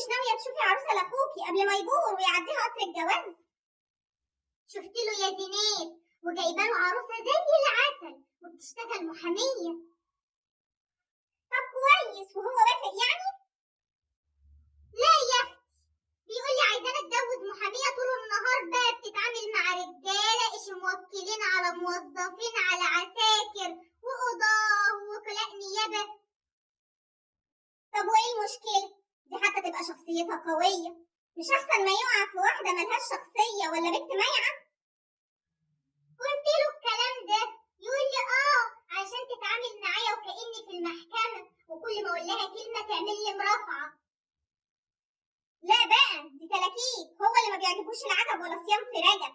مش ناوية تشوفي عروسة لاخوكي قبل ما يبور ويعديها قطر الجواز؟ شفت له يا زينات وجايبه له عروسة زي العسل وبتشتغل محامية. طب كويس، وهو وافق يعني؟ لا يا اختي، بيقول لي عايزاني اتجوز محامية طول النهار بقى بتتعامل مع رجالة ايش موكلين على موظفين على عساكر وقضاة ووكلاء نيابة. طب وايه المشكلة؟ دي حتى تبقى شخصيتها قوية، مش احسن ما يقع في واحدة ملهاش شخصية ولا بنت مايعة؟ قلت له الكلام ده يقول لي عشان تتعامل معايا وكأني في المحكمة وكل ما اقول لها كلمة تعمل لي مرافعة. لا بقى، دي تلاكيك، هو اللي ما بيعجبوش العجب ولا صيام في رجب.